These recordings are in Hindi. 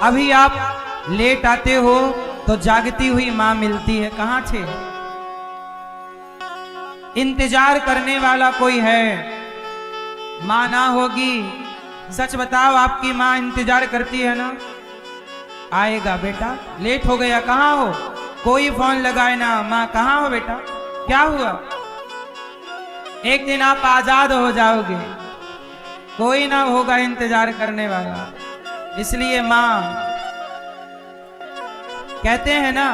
अभी आप लेट आते हो तो जागती हुई माँ मिलती है, कहाँ थे? इंतजार करने वाला कोई है? माँ ना होगी, सच बताओ आपकी माँ इंतजार करती है ना? आएगा बेटा, लेट हो गया, कहाँ हो? कोई फोन लगाए ना, माँ कहाँ हो बेटा, क्या हुआ? एक दिन आप आजाद हो जाओगे, कोई ना होगा इंतजार करने वाला। इसलिए माँ कहते हैं ना,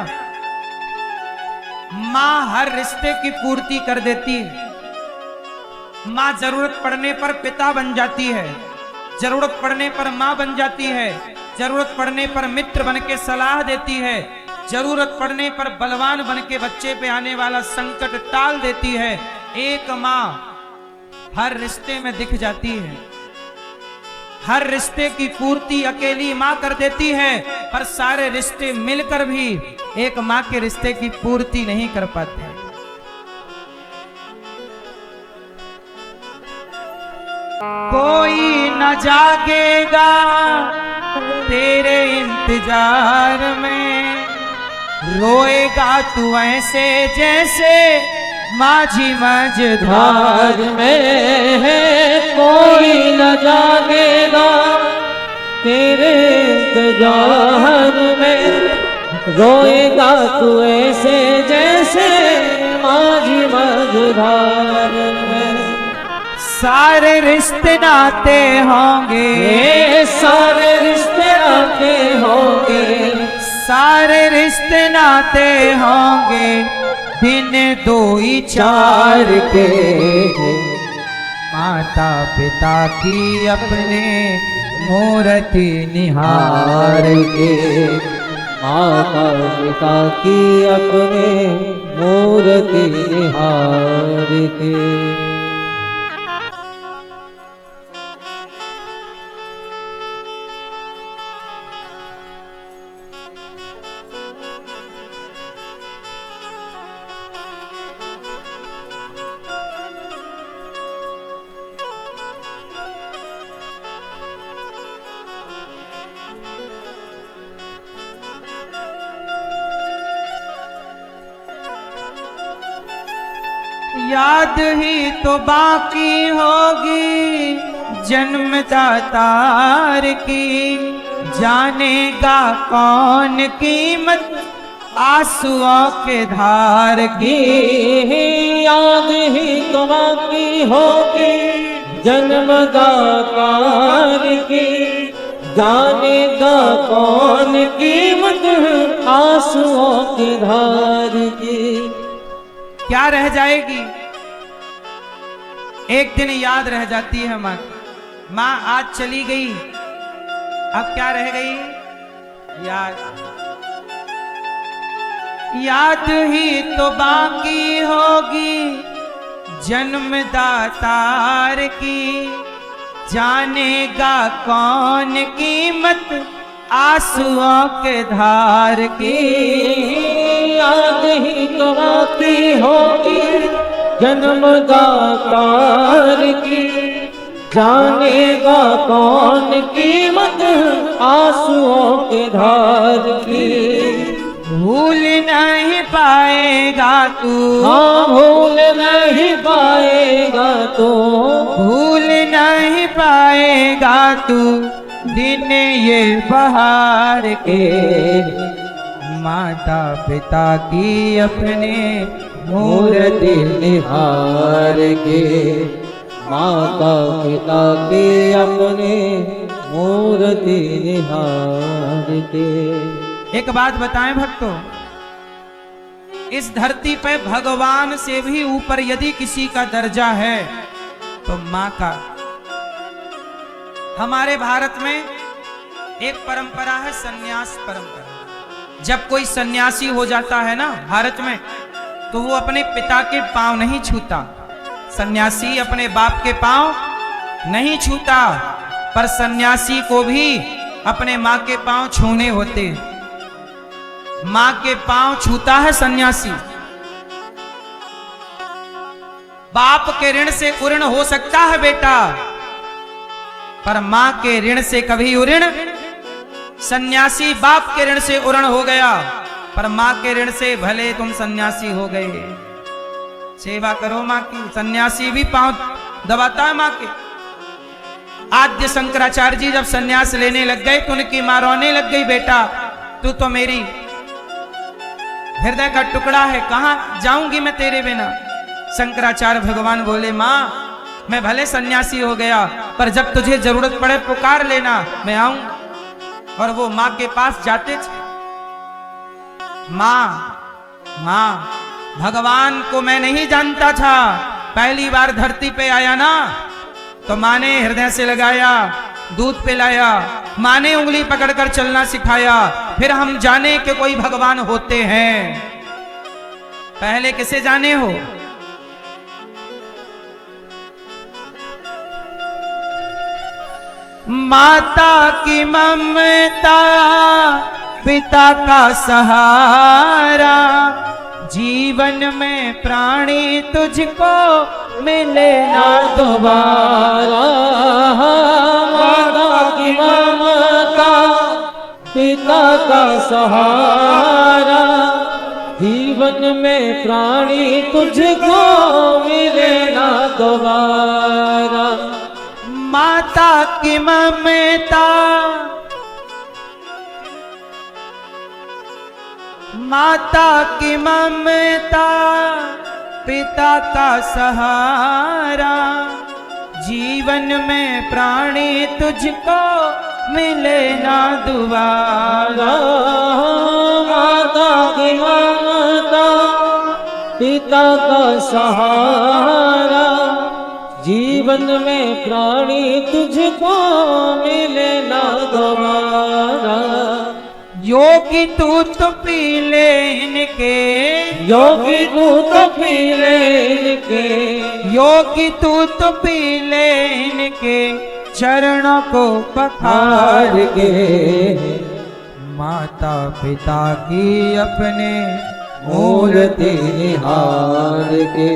माँ हर रिश्ते की पूर्ति कर देती है। माँ जरूरत पड़ने पर पिता बन जाती है, जरूरत पड़ने पर माँ बन जाती है, जरूरत पड़ने पर मित्र बन के सलाह देती है, जरूरत पड़ने पर बलवान बन के बच्चे पे आने वाला संकट टाल देती है। एक माँ हर रिश्ते में दिख जाती है, हर रिश्ते की पूर्ति अकेली माँ कर देती है, पर सारे रिश्ते मिलकर भी एक माँ के रिश्ते की पूर्ति नहीं कर पाते। कोई न जागेगा तेरे इंतजार में, रोएगा तू ऐसे जैसे माझी मझधार में है। कोई न जागेगा तेरे इंतजार में, रोएगा तू ऐसे जैसे माझी मझधार में। सारे रिश्ते नाते होंगे, सारे रिश्ते नाते होंगे, सारे रिश्ते नाते होंगे, दिन दो ही चार के। माता पिता की अपने मूर्ति निहार के, माता पिता की अपने मूर्ति निहार के। याद ही तो बाकी होगी जन्मदातार की, जानेगा कौन कीमत आंसुओं के धार की। याद ही तो बाकी होगी जन्मदातार की, जानेगा कौन कीमत आंसुओं की धार की। क्या रह जाएगी? एक दिन याद रह जाती है माँ। माँ आज चली गई, अब क्या रह गई? याद। याद ही तो बाकी होगी जन्मदातार की, जानेगा कौन कीमत आंसुओं के धार की। याद ही तो बाकी होगी जन्मदातार की, जानेगा कौन कीमत आंसुओं के धार की। भूल नहीं पाएगा तू, हाँ भूल नहीं पाएगा तू, भूल नहीं पाएगा तू दिन ये बहार के। माता पिता की अपने मूर्ति निहार के, माता पिता की अपने मूर्ति निहार के। एक बात बताएं भक्तों, इस धरती पे भगवान से भी ऊपर यदि किसी का दर्जा है तो माँ का। हमारे भारत में एक परंपरा है सन्यास परंपरा। जब कोई सन्यासी हो जाता है ना भारत में, तो वो अपने पिता के पांव नहीं छूता। सन्यासी अपने बाप के पांव नहीं छूता, पर सन्यासी को भी अपने माँ के पांव छूने होते। माँ के पांव छूता है सन्यासी। बाप के ऋण से उऋण हो सकता है बेटा, पर माँ के ऋण से कभी उऋण सन्यासी बाप के ऋण से उऋण हो गया, पर माँ के ऋण से भले तुम सन्यासी हो गए। सेवा करो माँ की। सन्यासी भी पांव दबाता है माँ के। आद्य शंकराचार्य जी जब सन्यास लेने लग गए तो उनकी माँ रोने लग गई, बेटा तू तो मेरी हृदय का टुकड़ा है, कहां जाऊंगी मैं तेरे बिना। शंकराचार्य भगवान बोले, माँ मैं भले सन्यासी हो गया, पर जब तुझे जरूरत पड़े पुकार लेना, मैं आऊंगा। और वो माँ के पास जाते थे। माँ भगवान को मैं नहीं जानता था, पहली बार धरती पे आया ना, तो माँ ने हृदय से लगाया, दूध पिलाया, माँ ने उंगली पकड़कर चलना सिखाया, फिर हम जाने कि कोई भगवान होते हैं। पहले किसे जाने हो? माता की ममता, पिता का सहारा, जीवन में प्राणी तुझको मिले ना दोबारा। माता की ममता, पिता का सहारा, जीवन में प्राणी तुझको मिले ना दोबारा। माता की ममता, माता की ममता, पिता का सहारा, जीवन में प्राणी तुझको मिले ना दोबारा। माता की ममता, पिता का सहारा, जीवन में प्राणी तुझको मिले ना दोबारा। योगी तू तो पी ले इनके, योगी तू तो पी ले इनके, योगी तू तो पी ले इनके चरणों को पखार के। माता पिता की अपने मूर्ति निहार के,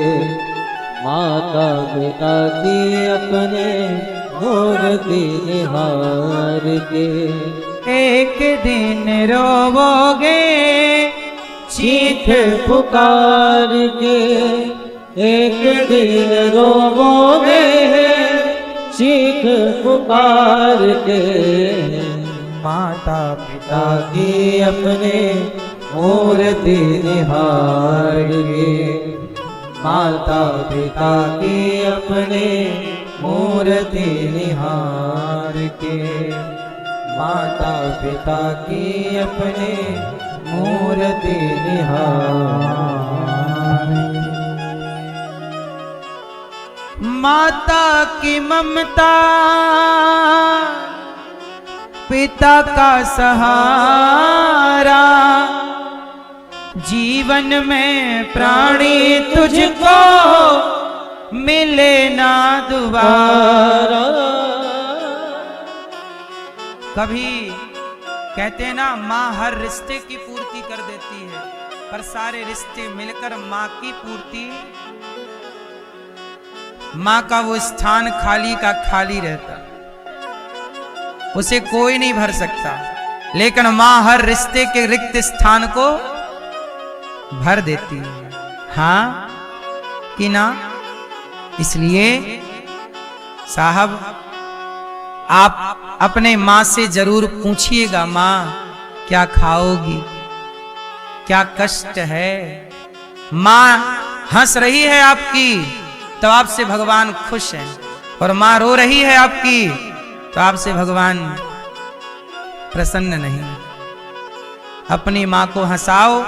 माता पिता की अपने मूर्ति निहार के। एक दिन रोवोगे चीख पुकार के, एक दिन रोवोगे चीख पुकार के। माता पिता की अपने मूर्ति निहार के, माता पिता की अपने मूर्ति निहार के, माता पिता की अपने मूर्ति निहार। माता की ममता, पिता का सहारा, जीवन में प्राणी तुझको मिले ना दोबारा। कभी कहते हैं ना, माँ हर रिश्ते की पूर्ति कर देती है, पर सारे रिश्ते मिलकर माँ की पूर्ति, माँ का वो स्थान खाली का खाली रहता, उसे कोई नहीं भर सकता। लेकिन माँ हर रिश्ते के रिक्त स्थान को भर देती है। हाँ कि ना? इसलिए साहब आप अपने माँ से जरूर पूछिएगा, माँ क्या खाओगी, क्या कष्ट है। माँ हंस रही है आपकी तो आपसे भगवान खुश है, और माँ रो रही है आपकी तो आपसे भगवान प्रसन्न नहीं। अपनी माँ को हंसाओ,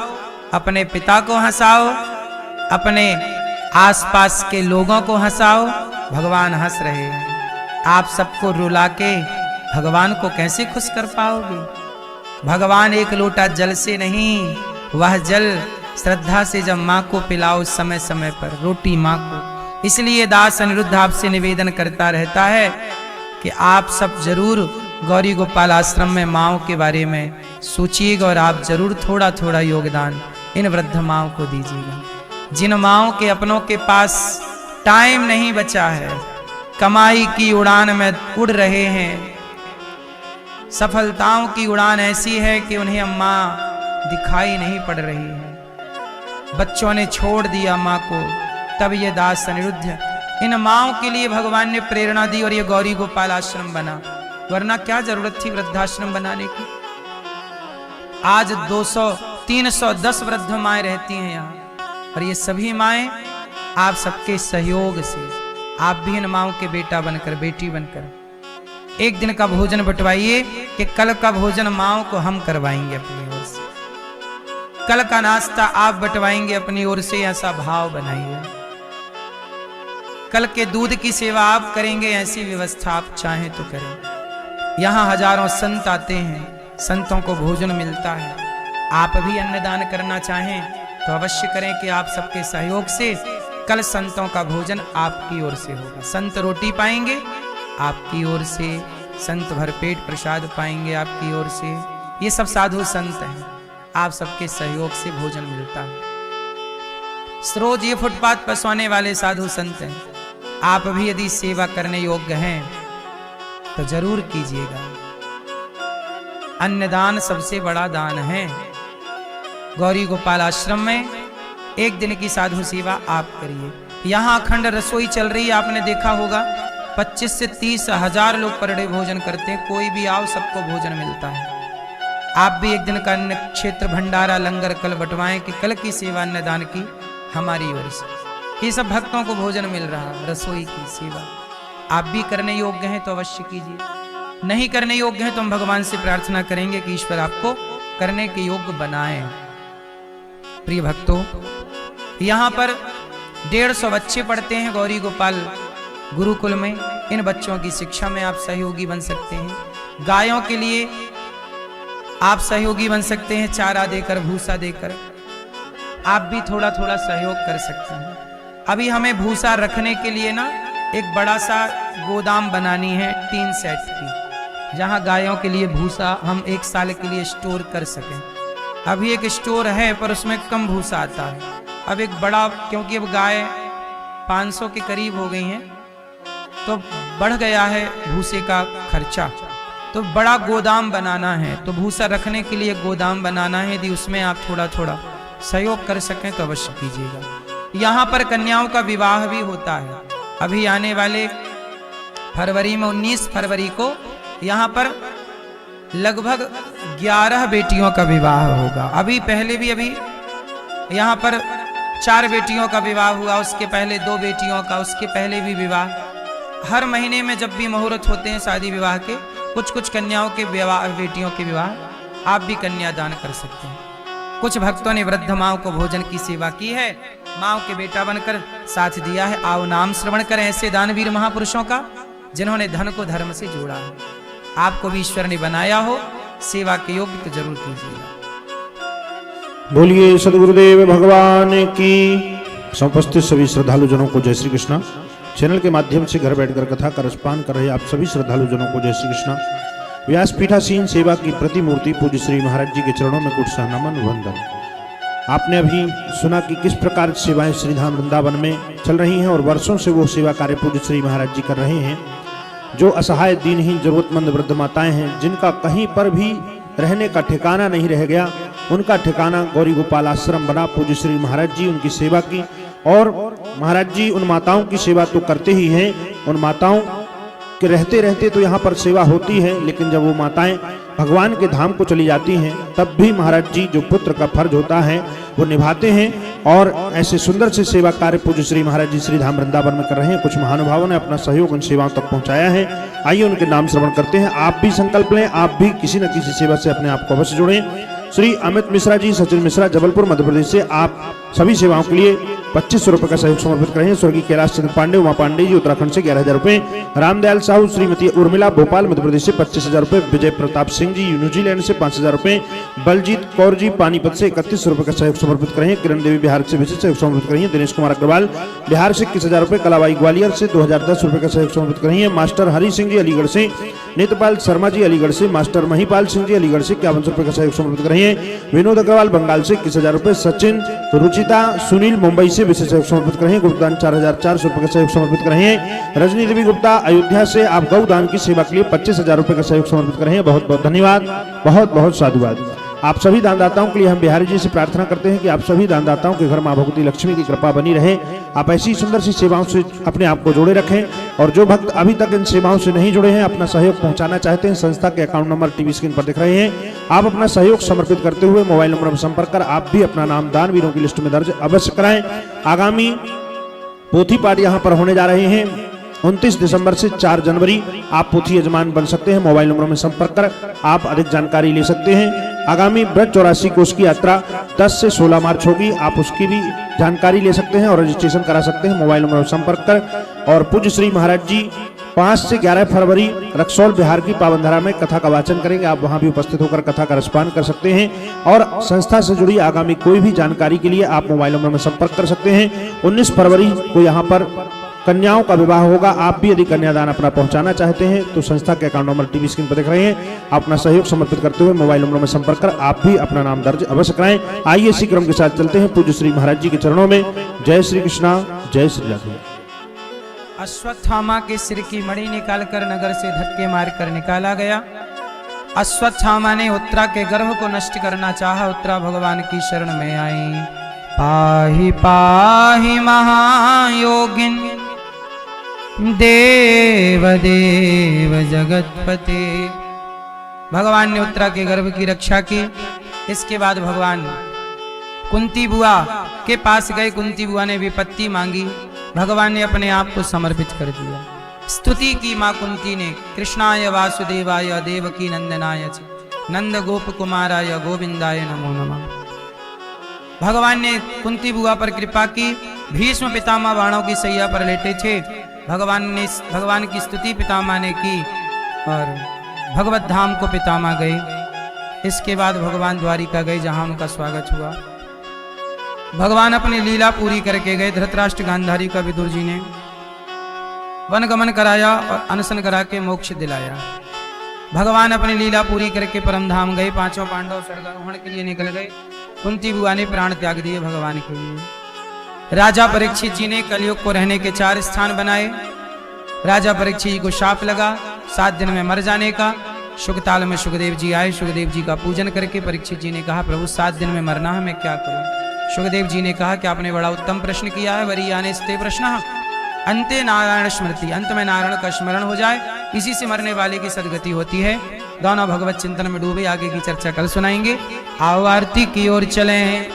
अपने पिता को हंसाओ, अपने आसपास के लोगों को हंसाओ, भगवान हंस रहे हैं। आप सबको रुला के भगवान को कैसे खुश कर पाओगे? भगवान एक लोटा जल से नहीं, वह जल श्रद्धा से जब माँ को पिलाओ समय समय पर, रोटी माँ को। इसलिए दास अनिरुद्ध आपसे निवेदन करता रहता है कि आप सब जरूर गौरी गोपाल आश्रम में माँओं के बारे में सोचिएगा, और आप जरूर थोड़ा थोड़ा योगदान इन वृद्ध माँओं को दीजिएगा। जिन माँओं के अपनों के पास टाइम नहीं बचा है, कमाई की उड़ान में उड़ रहे हैं, सफलताओं की उड़ान ऐसी है कि उन्हें अम्मा दिखाई नहीं पड़ रही है। बच्चों ने छोड़ दिया माँ को, तब ये दास अनिरुद्ध इन माओं के लिए भगवान ने प्रेरणा दी और ये गौरी गोपाल आश्रम बना, वरना क्या जरूरत थी वृद्धाश्रम बनाने की। आज 200-310 वृद्ध माएँ रहती हैं यहाँ, और ये सभी माएँ आप सबके सहयोग से, आप भी इन माओं के बेटा बनकर, बेटी बनकर एक दिन का भोजन बंटवाइए कि कल का भोजन माओं को हम करवाएंगे अपनी ओर से, कल का नाश्ता आप बंटवाएंगे अपनी ओर से, ऐसा भाव बनाइए। कल के दूध की सेवा आप करेंगे, ऐसी व्यवस्था आप चाहें तो करें। यहाँ हजारों संत आते हैं, संतों को भोजन मिलता है। आप भी अन्नदान करना चाहें तो अवश्य करें कि आप सबके सहयोग से कल संतों का भोजन आपकी ओर से होगा। संत रोटी पाएंगे आपकी ओर से, संत भरपेट प्रसाद पाएंगे आपकी ओर से। ये सब साधु संत हैं, आप सबके सहयोग से भोजन मिलता है। रोज ये फुटपाथ पर सोने वाले साधु संत हैं, आप भी यदि सेवा करने योग्य हैं तो जरूर कीजिएगा। अन्नदान सबसे बड़ा दान है। गौरी गोपाल आश्रम में एक दिन की साधु सेवा आप करिए। यहाँ अखंड रसोई चल रही है, आपने देखा होगा 25 से 30 हजार लोग पर डे भोजन करते हैं। कोई भी आओ सबको भोजन मिलता है। आप भी एक दिन का अन्न क्षेत्र भंडारा लंगर कल बंटवाएं कि कल की सेवा अन्नदान की हमारी ओर से। ये सब भक्तों को भोजन मिल रहा है, रसोई की सेवा। आप भी करने योग्य हैं तो अवश्य कीजिए, नहीं करने योग्य हैं तो हम भगवान से प्रार्थना करेंगे कि ईश्वर आपको करने के योग्य बनाए। प्रिय भक्तों, यहाँ पर 150 बच्चे पढ़ते हैं गौरी गोपाल गुरुकुल में। इन बच्चों की शिक्षा में आप सहयोगी बन सकते हैं। गायों के लिए आप सहयोगी बन सकते हैं, चारा देकर, भूसा देकर आप भी थोड़ा थोड़ा सहयोग कर सकते हैं। अभी हमें भूसा रखने के लिए ना एक बड़ा सा गोदाम बनानी है टीन सेट की, जहां गायों के लिए भूसा हम 1 साल के लिए स्टोर कर सकें। अभी एक स्टोर है पर उसमें कम भूसा आता है। अब एक बड़ा, क्योंकि अब गाय 500 के करीब हो गई हैं तो बढ़ गया है भूसे का खर्चा, तो बड़ा गोदाम बनाना है। तो भूसा रखने के लिए गोदाम बनाना है, यदि उसमें आप थोड़ा थोड़ा सहयोग कर सकें तो अवश्य कीजिएगा। यहाँ पर कन्याओं का विवाह भी होता है। अभी आने वाले फरवरी में 19 फरवरी को यहाँ पर लगभग 11 बेटियों का विवाह होगा। अभी पहले भी अभी यहाँ पर 4 बेटियों का विवाह हुआ, उसके पहले 2 बेटियों का, उसके पहले भी विवाह। हर महीने में जब भी मुहूर्त होते हैं शादी विवाह के, कुछ कुछ कन्याओं के विवाह, बेटियों के विवाह, आप भी कन्यादान कर सकते हैं। कुछ भक्तों ने वृद्ध माओं को भोजन की सेवा की है, माओं के बेटा बनकर साथ दिया है। आओ नाम श्रवण करें ऐसे दानवीर महापुरुषों का, जिन्होंने धन को धर्म से जोड़ा है। आपको भी ईश्वर ने बनाया हो सेवा के योग्य तो जरूर कीजिएगा। बोलिए सदगुरुदेव भगवान की। समुपस्थित सभी श्रद्धालु जनों को जय श्री कृष्णा। चैनल के माध्यम से घर बैठकर कथा का रसपान कर रहे आप सभी श्रद्धालु जनों को जय श्री कृष्णा। व्यासपीठासीन सेवा की प्रतिमूर्ति पूज्य श्री महाराज जी के चरणों में कुट नमन वंदन। आपने अभी सुना कि किस प्रकार सेवाएं श्रीधाम वृंदावन में चल रही हैं और वर्षों से वो सेवा कार्य पूज्य श्री महाराज जी कर रहे हैं। जो असहाय दीनहीन जरूरतमंद वृद्ध माताएं हैं, जिनका कहीं पर भी रहने का ठिकाना नहीं रह गया, उनका ठिकाना गौरी गोपाल आश्रम बना। पूज्य श्री महाराज जी उनकी सेवा की, और महाराज जी उन माताओं की सेवा तो करते ही हैं। उन माताओं के रहते रहते तो यहाँ पर सेवा होती है, लेकिन जब वो माताएं भगवान के धाम को चली जाती हैं, तब भी महाराज जी जो पुत्र का फर्ज होता है वो निभाते हैं। और ऐसे सुंदर से सेवा कार्य पूज्य श्री महाराज जी श्रीधाम वृंदावन में कर रहे हैं। कुछ महानुभावों ने अपना सहयोग उन सेवाओं तक पहुंचाया है। आइए उनके नाम श्रवण करते हैं। आप भी संकल्प लें, आप भी किसी न किसी सेवा से अपने आप को अवश्य जोड़ें। श्री अमित मिश्रा जी, सचिन मिश्रा, जबलपुर मध्य प्रदेश से आप सभी सेवाओं के लिए 2500 रुपए का सहयोग समर्पित करें। स्वर्गीय कैलाश चंद्र पांडे, उमा पांडे जी उत्तराखंड से 11,000 रुपए। रामदयाल साहू, श्रीमती उर्मिला भोपाल मध्य प्रदेश से 25,000 रुपए। विजय प्रताप सिंह जी न्यूजीलैंड से 5,000 रुपए। बलजीत कौर जी पानीपत से 31 रुपए का सहयोग समर्पित करें। किरण देवी बिहार से विशेष सहयोग समर्पित करें। दिनेश कुमार अग्रवाल बिहार से 21,000 रुपए। कलाबाई ग्वालियर से 2010 रुपए का सहयोग समर्पित करें। मास्टर हरि सिंह जी अलीगढ़ से, नेत्रपाल शर्मा जी अलीगढ़ से, मास्टर महिपाल सिंह जी अलीगढ़ से 51 रुपए का सहयोग समर्पित करें। विनोद अग्रवाल बंगाल से 21,000 रुपए। सचिन रुचि रुचिता सुनील मुंबई से विशेष सहयोग समर्पित कर रहे हैं, गुप्तदान 4400 रुपए का सहयोग समर्पित कर रहे हैं। रजनी देवी गुप्ता अयोध्या से आप गौदान की सेवा के लिए 25,000 रुपए का सहयोग समर्पित कर रहे हैं। बहुत बहुत धन्यवाद, बहुत बहुत साधुवाद। आप सभी दानदाताओं के लिए हम बिहारी जी से प्रार्थना करते हैं कि आप सभी दानदाताओं के घर मां भगवती लक्ष्मी की कृपा बनी रहे। आप ऐसी सुंदर सी सेवाओं से अपने आप को जोड़े रखें, और जो भक्त अभी तक इन सेवाओं से नहीं जुड़े हैं, अपना सहयोग पहुंचाना चाहते हैं, संस्था के अकाउंट नंबर टीवी स्क्रीन पर दिख रहे हैं। आप अपना सहयोग समर्पित करते हुए मोबाइल नंबर में संपर्क कर आप भी अपना नाम दानवीरों की लिस्ट में दर्ज अवश्य कराएं। आगामी पोथी पाठ यहाँ पर होने जा रहे हैं 29 दिसंबर से 4 जनवरी। आप पोथी यजमान बन सकते हैं, मोबाइल नंबर में संपर्क कर आप अधिक जानकारी ले सकते हैं। आगामी ब्रज 84 कोष की यात्रा 10 से 16 मार्च होगी, आप उसकी भी जानकारी ले सकते हैं और रजिस्ट्रेशन करा सकते हैं, मोबाइल नंबर में संपर्क कर। और पूज्य श्री महाराज जी 5 से 11 फरवरी रक्सौल बिहार की पावनधारा में कथा का वाचन करेंगे, आप वहां भी उपस्थित होकर कथा का रसपान कर सकते हैं। और संस्था से जुड़ी आगामी कोई भी जानकारी के लिए आप मोबाइल नंबर में संपर्क कर सकते हैं। 19 फरवरी को यहाँ पर कन्याओं का विवाह होगा, आप भी यदि कन्यादान अपना पहुंचाना चाहते हैं तो संस्था के अकाउंट नंबर टीवी स्क्रीन पर दिख रहे हैं। आप अपना सहयोग समर्पित करते हुए मोबाइल नंबर में संपर्क कर आप भी अपना नाम दर्ज अवश्य कराएं। आइए इसी क्रम के साथ चलते हैं पूज्य श्री महाराज जी के चरणों में। जय श्री कृष्णा, जय श्री राधे। अश्वत्थामा के सिर की मणि निकालकर नगर से धक्के मारकर निकाला गया। अश्वत्थामा ने उत्तरा के गर्भ को नष्ट करना चाहा, उत्तरा भगवान की शरण में आई। पाहि पाहि महायोगिन देव देव जगतपते। भगवान ने उत्तरा के गर्भ की रक्षा की। इसके बाद भगवान कुंती बुआ के पास गए, कुंती बुआ ने विपत्ति मांगी, भगवान ने अपने आप को समर्पित कर दिया। स्तुति की मां कुंती ने, कृष्णाय वासुदेवाय देवकी नंदनाय च नंद गोप कुमाराय गोविंदाय नमो नमः। भगवान ने कुंती बुआ पर कृपा की। भीष्म पितामह बाणों की सैया पर लेटे थे, भगवान की स्तुति पितामह ने की और भगवत धाम को पितामह गए। इसके बाद भगवान द्वारिका गए, जहां उनका स्वागत हुआ। भगवान अपनी लीला पूरी करके गए। धृतराष्ट्र गांधारी का विदुर जी ने वनगमन कराया और अनशन करा के मोक्ष दिलाया। भगवान अपनी लीला पूरी करके परम धाम गए। 5 पांडव स्वर्गारोहण के लिए निकल गए। कुंती बुआ ने प्राण त्याग दिए भगवान के लिए। राजा परीक्षित जी ने कलयुग को रहने के 4 स्थान बनाए। राजा परीक्षित जी को शाप लगा 7 दिन में मर जाने का। शुकताल में सुखदेव जी आए। सुखदेव जी का पूजन करके परीक्षित जी ने कहा, प्रभु 7 दिन में मरना है, मैं क्या करूं? सुखदेव जी ने कहा कि आपने बड़ा उत्तम प्रश्न किया है। वरीयाने स्ते प्रश्न अंते नारायण स्मृति, अंत में नारायण का स्मरण हो जाए, इसी से मरने वाले की सदगति होती है। दोनों भगवत चिंतन में डूबे। आगे की चर्चा कल सुनाएंगे। आओ आरती की ओर चलें।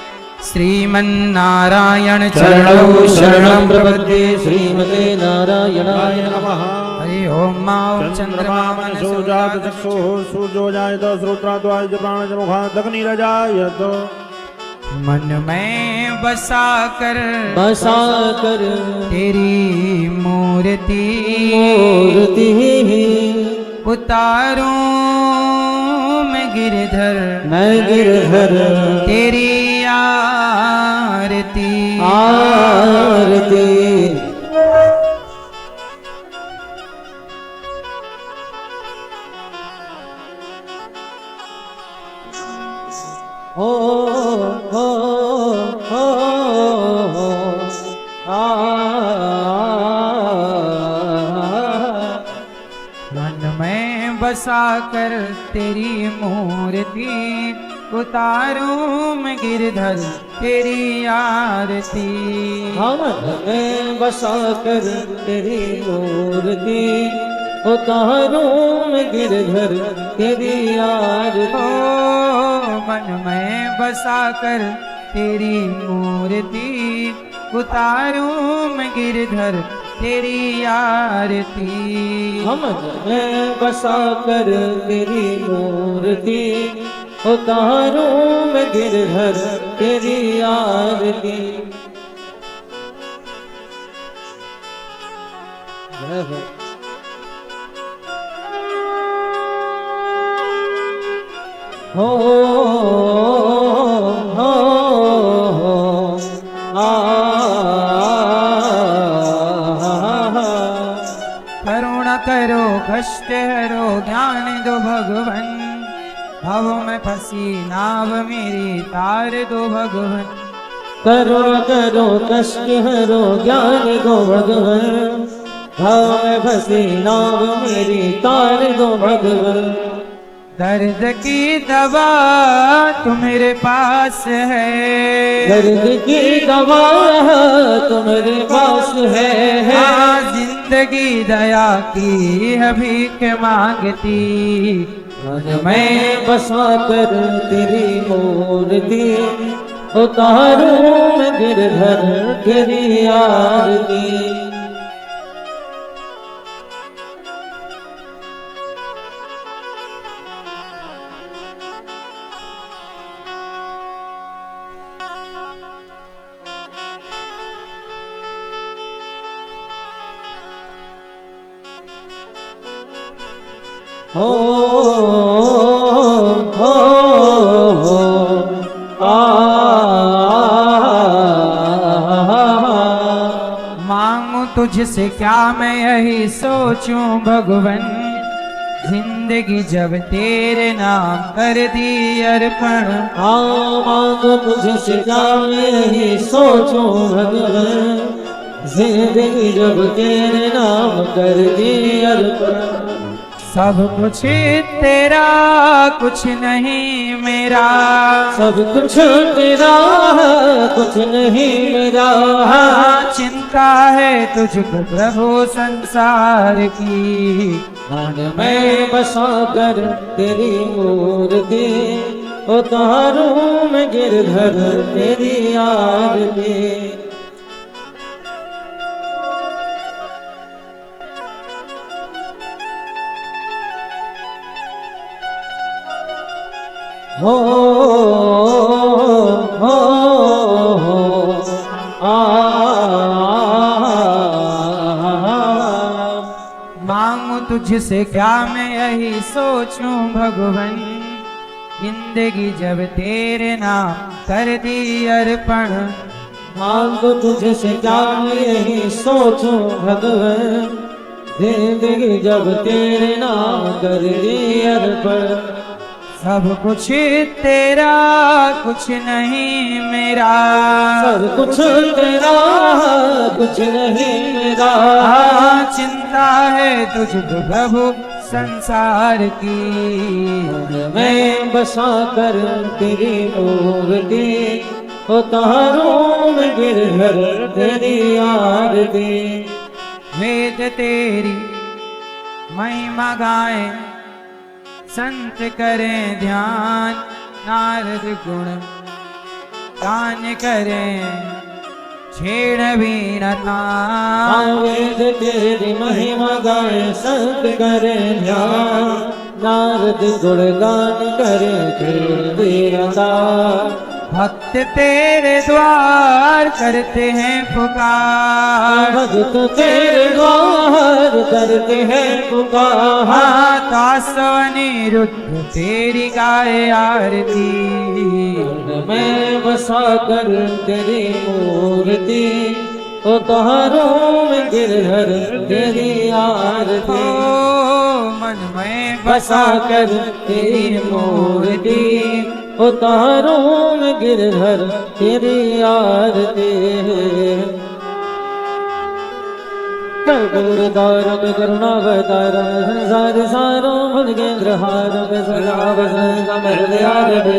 श्रीमन्नारायण चरणौ शरणं प्रपद्ये, श्रीमते नारायणाय नमः। हरि ओम मां चंद्रमा मनसो जात चक्षुः सूर्यो जायत श्रोत्राद्वाय प्राणज मुखात् अग्निरजायत। मन में बसा कर तेरी मूर्ति उतारूं मैं गिरधर तेरी आरती हो हो हो मन में बसा कर तेरी मूर्ति उतारूं मैं गिरधर तेरी आरती। मन में बसा कर तेरी मूर्ति उतारूं मैं गिरधर तेरी आरती। मन में बसा कर तेरी मूर्ति उतारूं मैं गिरधर तेरी आरती। मन में बसा कर तेरी मूर्ति उतारूं मैं गिरधर तेरी आरती। हो हो करुणा करो कष्ट हरो ज्ञान दो भगवन, भव में फंसी नाव मेरी तार दो भगवन। करुणा करो कष्ट हरो ज्ञान दो भगवान, भाव में फंसी नाव मेरी तार दो भगवान। दर्द की दवा तुम्हारे पास है, दर्द की दवा तुम्हारे पास है। हाँ, जिंदगी दया की है भीख मांगती, मन में बसा कर तेरी मूर्ति, उतारूं मैं गिरधर तेरी आरती। हो मांगू तुझसे क्या मैं यही सोचूं भगवन, जिंदगी जब तेरे नाम कर दी अर्पण। मांगो तुझसे क्या मैं यही सोचूं भगवान, जिंदगी जब तेरे नाम कर दी अर्पण। सब कुछ तेरा कुछ नहीं मेरा, सब कुछ तेरा कुछ नहीं मेरा। हाँ, चिंता है तुझको प्रभु संसार की, मन में बसा कर तेरी मूर्ति, उतारूं मैं गिरधर तेरी आरती। हो मांगू तुझसे क्या मैं यही सोचूं भगवन, जिंदगी जब तेरे नाम कर दी अर्पण। मांगो तुझसे क्या मैं यही सोचूं भगवान, जिंदगी जब तेरे नाम कर दी अर्पण। सब कुछ तेरा कुछ नहीं मेरा, सब कुछ तेरा कुछ नहीं मेरा। हाँ, चिंता है तुझको प्रभु संसार की, मैं बसा कर तेरी मूर्ति, उतारूं मैं गिरधर तेरी आरती। वेद तेरी महिमा गाए, संत करें ध्यान, नारद गुण गान करें छेड़ बीन तान। वेद तेरी महिमा गाए संत करे ध्यान, नारद गुण गान करे छेड़ बीन तान। भक्त तेरे द्वार करते हैं पुकार, भक्त तेरे द्वार करते हैं पुकार। तासव अनिरुद्ध तेरी गाए आरती, मैं बसा कर तेरी मूर्ति, उतारूं मैं गिरधर तेरी आरती। मन में बसा कर तेरी मूर्ति, उतारूं मैं गिरधर तेरी आरती। कर्पूरतारक करुणावतारक संसार सारो भुजगेन्द्रहारक सदा वसन्तमहृदयारभे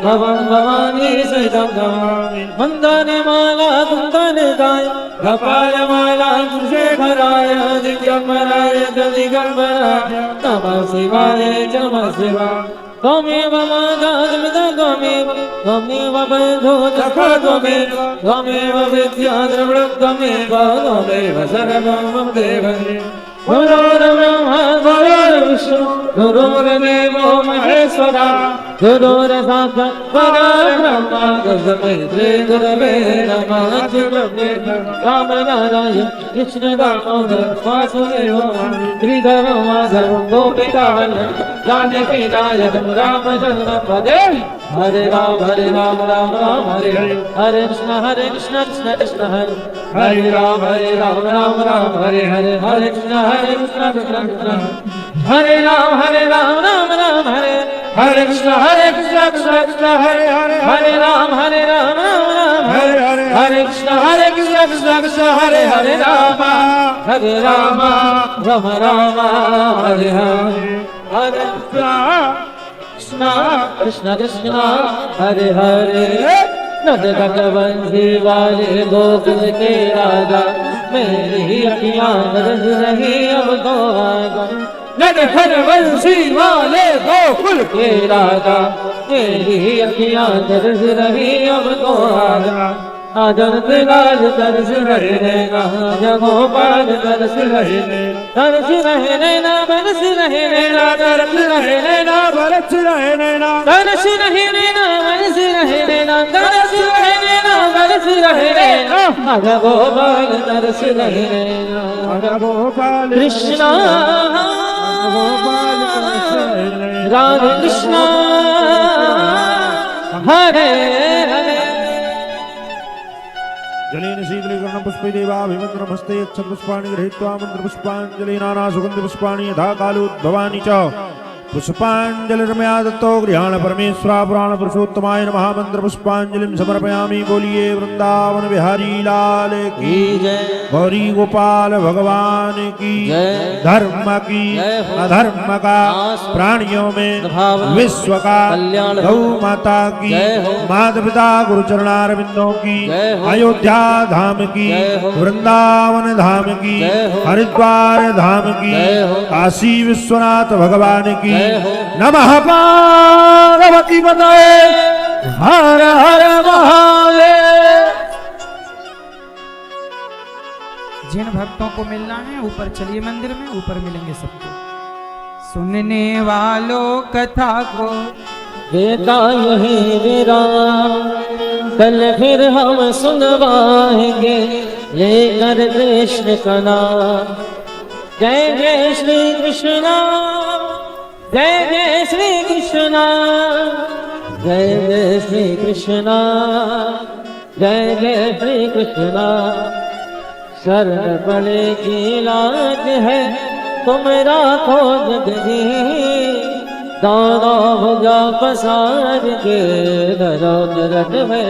भवं भवानी सहितं नमामि। वन्दने माला कुन्दनकाय कपालमाला कुशेखराय दिव्यम्बराय दिगम्बराय नमः शिवाय नमः शिवाय। त्वमेव त्वमेव बन्धो सखा त्वमेव विद्या द्रविणं त्वमेव सर्वं मम देवम्। गुरुर्ब्रह्मा गुरुर्विष्णु गुरुर्देवो महेश्वरा, गुरुर्साक्षात् परब्रह्म तस्मै श्री गुरवे नमः। राम नारायण कृष्ण दामोदर वासुदेव श्रीधर माधव गोपिकावल्लभ जानकी नायक रामचंद्र पदे। हरे राम राम राम हरे हरे, हरे कृष्ण कृष्ण कृष्ण हरे राम राम राम हरे हरे, हरे कृष्ण कृष्ण कृष्ण हरे राम राम राम हरे हरे कृष्ण कृष्ण कृष्ण हरे हरे हरे राम राम राम हरे हरे हरे कृष्ण कृष्ण कृष्ण हरे हरे राम राम राम हरे हरे हरे कृष्ण कृष्ण कृष्ण हरे हरे नद बंसी वाले गोकुल के राजा मेरी अखियां बरस रही अब तो आगा नद बंसी वाले गोकुल के राजा मेरी अखियां बरस रही अब तो आगा आजन लाल तरस रहे गोपाल तरस रहे तरस रहे ना बरस रहे ना तरस रहे ना बरस रहे ना तरस रहे ना बरस रहे ना तरस रहे ना बरस रहे ना आजा गोपाल तरस रहे आजा गोपाल कृष्णा गोपाल राधे कृष्णा हरे हरे जलेन शीतलीकरणं पुष्पै देवाभिमन्त्रमस्ते यच्छत्पुष्पाणि गृहीत्वा मन्त्रपुष्पाञ्जलिनाना सुगन्धिपुष्पाणि यथा कालोद्भवानि च पुष्पाञ्जलिर्मया दत्तो गृहाण परमेश्वरा पुराण पुरुषोत्तमाय नमः मन्त्रपुष्पाञ्जलिं समर्पयामि। बोलिए वृंदावन बिहारी लाल की जय गौरी गोपाल भगवान की धर्म की अधर्म का प्राणियों में विश्व का गौ माता की माता पिता गुरु चरणारविंदों की अयोध्या धाम की वृंदावन धाम की हरिद्वार धाम की काशी विश्वनाथ भगवान की नमः पार्वती पतये हर हर महादेव। जिन भक्तों को मिलना है ऊपर चलिए मंदिर में, ऊपर मिलेंगे सबको। सुनने वालों कथा को बेटा यही मेरा कल फिर हम सुनवाएंगे लेकर कृष्ण का नाम। जय जय श्री कृष्णा जय जय श्री कृष्णा जय जय श्री कृष्णा जय जय श्री कृष्णा। शरण पड़े की लाज है तुम राखो जगदी दाना भुजा पसार के धरो दरट में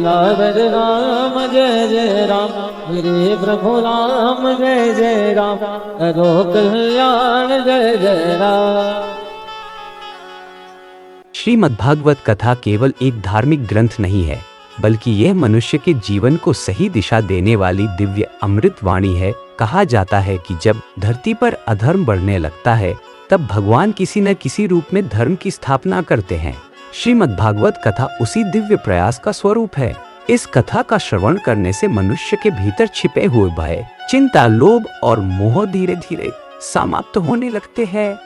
लागर राम जय जय राम मेरे प्रभु राम जय जय राम करो कल्याण जय जय राम। श्रीमद्भागवत कथा केवल एक धार्मिक ग्रंथ नहीं है, बल्कि यह मनुष्य के जीवन को सही दिशा देने वाली दिव्य अमृत वाणी है। कहा जाता है कि जब धरती पर अधर्म बढ़ने लगता है तब भगवान किसी न किसी रूप में धर्म की स्थापना करते हैं। श्रीमद्भागवत कथा उसी दिव्य प्रयास का स्वरूप है। इस कथा का श्रवण करने से मनुष्य के भीतर छिपे हुए भय, चिंता, लोभ और मोह धीरे धीरे समाप्त होने लगते हैं।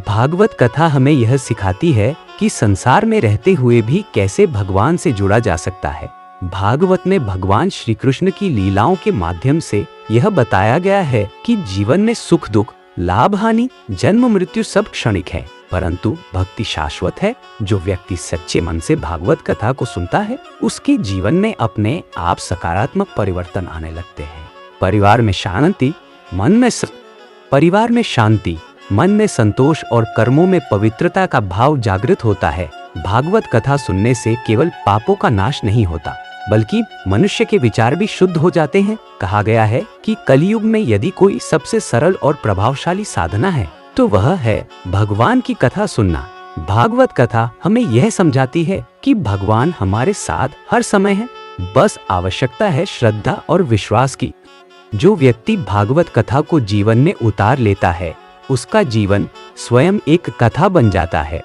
भागवत कथा हमें यह सिखाती है कि संसार में रहते हुए भी कैसे भगवान से जुड़ा जा सकता है। भागवत में भगवान श्री कृष्ण की लीलाओं के माध्यम से यह बताया गया है कि जीवन में सुख दुख, लाभ हानि, जन्म मृत्यु सब क्षणिक है, परंतु भक्ति शाश्वत है। जो व्यक्ति सच्चे मन से भागवत कथा को सुनता है उसके जीवन में अपने आप सकारात्मक परिवर्तन आने लगते हैं। परिवार में शांति, मन में संतोष और कर्मों में पवित्रता का भाव जागृत होता है। भागवत कथा सुनने से केवल पापों का नाश नहीं होता, बल्कि मनुष्य के विचार भी शुद्ध हो जाते हैं। कहा गया है कि कलयुग में यदि कोई सबसे सरल और प्रभावशाली साधना है तो वह है भगवान की कथा सुनना। भागवत कथा हमें यह समझाती है कि भगवान हमारे साथ हर समय है, बस आवश्यकता है श्रद्धा और विश्वास की। जो व्यक्ति भागवत कथा को जीवन में उतार लेता है उसका जीवन स्वयं एक कथा बन जाता है।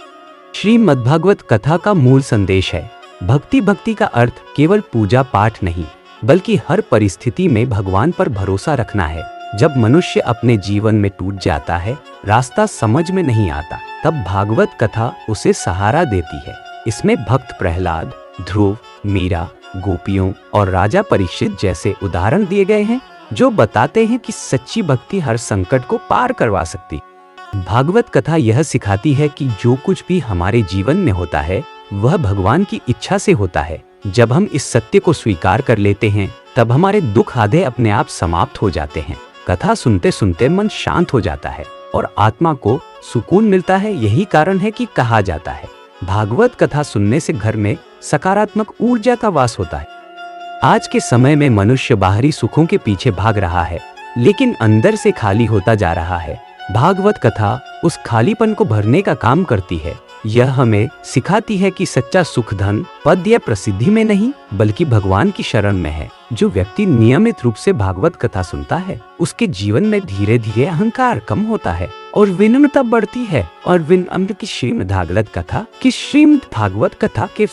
श्रीमद्भागवत कथा का मूल संदेश है भक्ति का अर्थ केवल पूजा पाठ नहीं, बल्कि हर परिस्थिति में भगवान पर भरोसा रखना है। जब मनुष्य अपने जीवन में टूट जाता है, रास्ता समझ में नहीं आता, तब भागवत कथा उसे सहारा देती है। इसमें भक्त प्रहलाद, ध्रुव, मीरा, गोपियों और राजा परीक्षित जैसे उदाहरण दिए गए हैं जो बताते हैं कि सच्ची भक्ति हर संकट को पार करवा सकती। भागवत कथा यह सिखाती है कि जो कुछ भी हमारे जीवन में होता है वह भगवान की इच्छा से होता है। जब हम इस सत्य को स्वीकार कर लेते हैं तब हमारे दुख आधे अपने आप समाप्त हो जाते हैं। कथा सुनते सुनते मन शांत हो जाता है और आत्मा को सुकून मिलता है। यही कारण है कि कहा जाता है भागवत कथा सुनने से घर में सकारात्मक ऊर्जा का वास होता है। आज के समय में मनुष्य बाहरी सुखों के पीछे भाग रहा है, लेकिन अंदर से खाली होता जा रहा है। भागवत कथा उस खालीपन को भरने का काम करती है। यह हमें सिखाती है कि सच्चा सुख धन, पद या प्रसिद्धि में नहीं, बल्कि भगवान की शरण में है। जो व्यक्ति नियमित रूप से भागवत कथा सुनता है, उसके जीवन में धीरे धीरे अहंकार कम होता है और विनम्रता बढ़ती है। और विनम्र की श्रीमद् भागवत कथा के